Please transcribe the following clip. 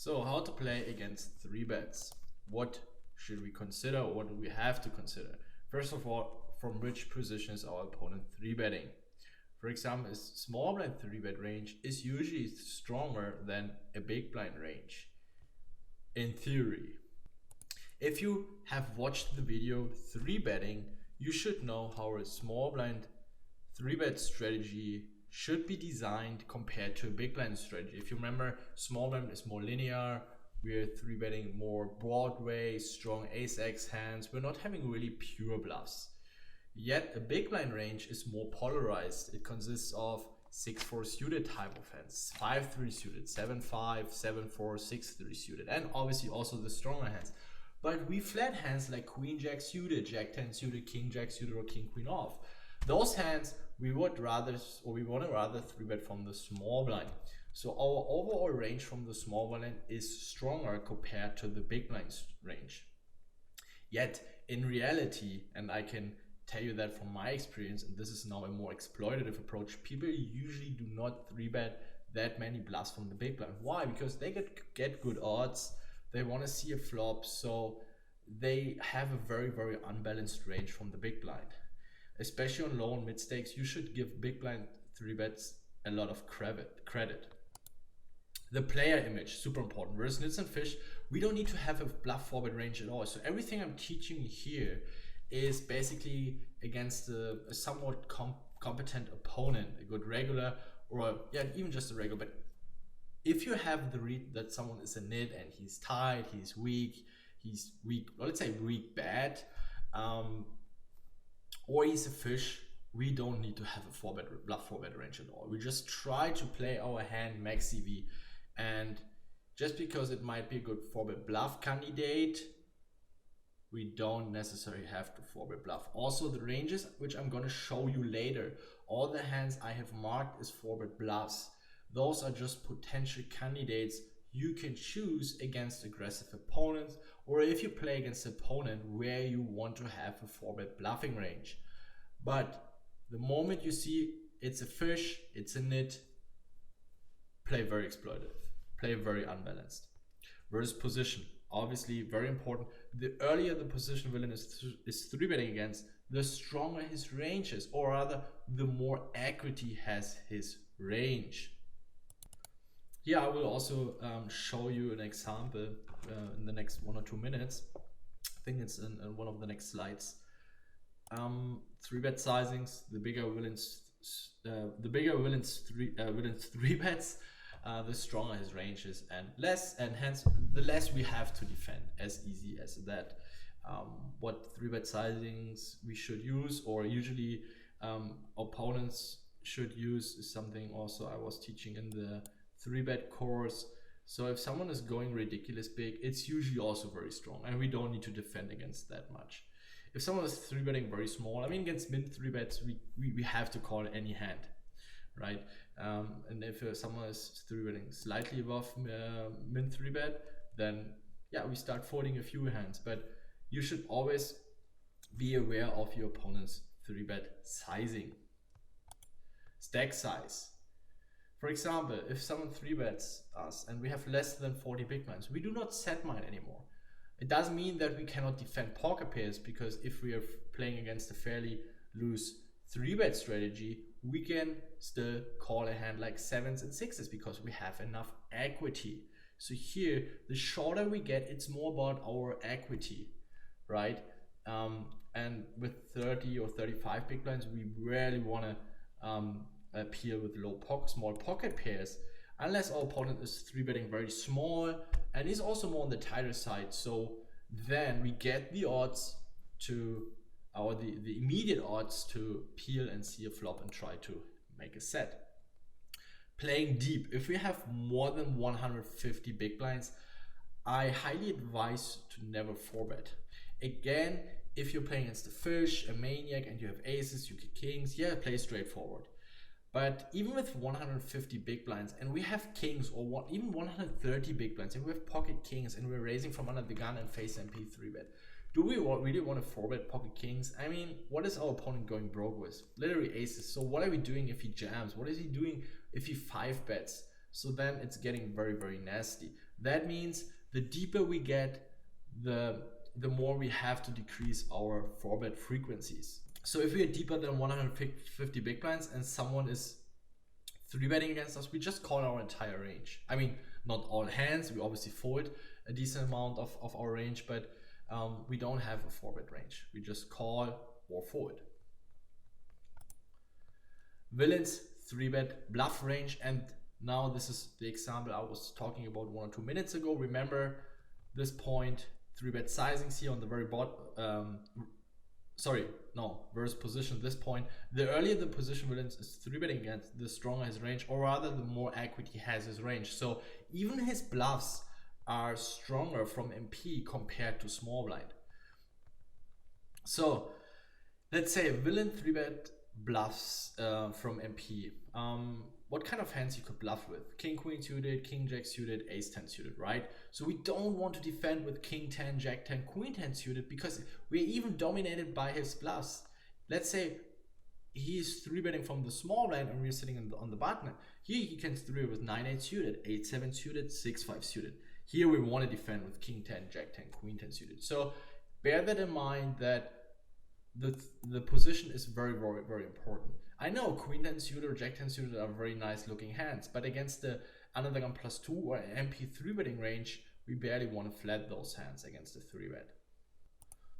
So how to play against 3 bets? What should we consider? What do we have to consider? First of all, from which position is our opponent 3 betting? For example, a small blind 3 bet range is usually stronger than a big blind range. In theory, if you have watched the video 3 betting, you should know how a small blind 3 bet strategy should be designed compared to a big blind strategy. If you remember, small blind is more linear. We're 3 betting more Broadway, strong ace-x hands. We're not having really pure bluffs. Yet a big blind range is more polarized. It consists of 6-4 suited type of hands, 5-3 suited, 7-5, 7-4, 6-3 suited, and obviously also the stronger hands. But we flat hands like Queen Jack suited, Jack 10 suited, King Jack suited, or King Queen off. Those hands we would rather, or we want to rather 3-bet from the small blind. So our overall range from the small blind is stronger compared to the big blind range. Yet in reality, and I can tell you that from my experience, and this is now a more exploitative approach, people usually do not 3-bet that many bluffs from the big blind. Why? Because they get good odds. They want to see a flop, so they have a very unbalanced range from the big blind. Especially on low and mid stakes, you should give big blind 3-bets a lot of credit. The player image, super important. Whereas Nits and Fish, we don't need to have a bluff 4-bet range at all. So everything I'm teaching you here is basically against a somewhat competent opponent, a good regular, or even just a regular. But if you have the read that someone is a nit and he's tight, he's weak, well, let's say weak bad, or he's a fish, we don't need to have a bluff 4-bet range at all. We just try to play our hand max EV, and just because it might be a good 4-bet bluff candidate, we don't necessarily have to 4-bet bluff. Also, the ranges, which I'm going to show you later, all the hands I have marked as 4-bet bluffs. Those are just potential candidates you can choose against aggressive opponents, or if you play against an opponent where you want to have a 4-bet bluffing range. But the moment you see it's a fish, it's a nit, play very exploitative, play very unbalanced. Versus position, obviously very important. The earlier the position villain is 3-betting against, the stronger his range is, or rather the more equity has his range. Here I will also show you an example in the next 1 or 2 minutes. I think it's in one of the next slides. 3-bet sizings, the bigger villains 3-bets, the stronger his range is, and hence the less we have to defend. As easy as that. What 3-bet sizings we should use, or usually opponents should use, is something also I was teaching in the 3-bet course. So if someone is going ridiculous big, it's usually also very strong, and we don't need to defend against that much. If someone is 3-betting very small, I mean, against min 3-bets, we have to call any hand, right? And if someone is 3-betting slightly above min 3-bet, then yeah, we start folding a few hands. But you should always be aware of your opponent's 3-bet sizing. Stack size. For example, if someone 3-bets us and we have less than 40 big blinds, we do not set mine anymore. It doesn't mean that we cannot defend pocket pairs, because if we are playing against a fairly loose 3-bet strategy, we can still call a hand like 7s and 6s because we have enough equity. So here, the shorter we get, it's more about our equity, right? And with 30 or 35 big blinds, we rarely want to appeal with small pocket pairs, unless our opponent is 3-betting very small and is also more on the tighter side. So then we get the odds to, or the immediate odds to peel and see a flop and try to make a set. Playing deep, if we have more than 150 big blinds, I highly advise to never 4-bet. Again, if you're playing against a fish, a maniac, and you have aces, you get kings, yeah, play straightforward. But even with 150 big blinds, and we have kings, or even 130 big blinds, and we have pocket kings, and we're raising from under the gun and face MP 3-bet, do we really want to 4-bet pocket kings? I mean, what is our opponent going broke with? Literally aces. So what are we doing if he jams? What is he doing if he 5-bets? So then it's getting very, very nasty. That means the deeper we get, the more we have to decrease our 4-bet frequencies. So if we are deeper than 150 big blinds and someone is 3-betting against us, we just call our entire range. I mean, not all hands, we obviously fold a decent amount of our range, but we don't have a 4-bet range. We just call or fold. Villains 3-bet bluff range, and now this is the example I was talking about 1 or 2 minutes ago. Remember this point, 3-bet sizings here on the very bottom. Versus position this point. The earlier the position villains is 3-betting against, the stronger his range, or rather the more equity has his range. So even his bluffs are stronger from MP compared to small blind. So let's say villain 3-bet bluffs from MP. What kind of hands you could bluff with? King Queen suited, King Jack suited, Ace 10 suited, right? So we don't want to defend with King 10, Jack 10, Queen 10 suited, because we're even dominated by his bluffs. Let's say he's 3-betting from the small blind and we're sitting on the button. Here he can 3 with 9-8 suited, 8-7 suited, 6-5 suited. Here we want to defend with King 10, Jack 10, Queen 10 suited. So bear that in mind, that the position is very, very, very important. I know Queen 10 suited or Jack 10 suited are very nice looking hands, but against the Underdog +2 or MP 3-betting range, we barely want to flat those hands against the 3-bet.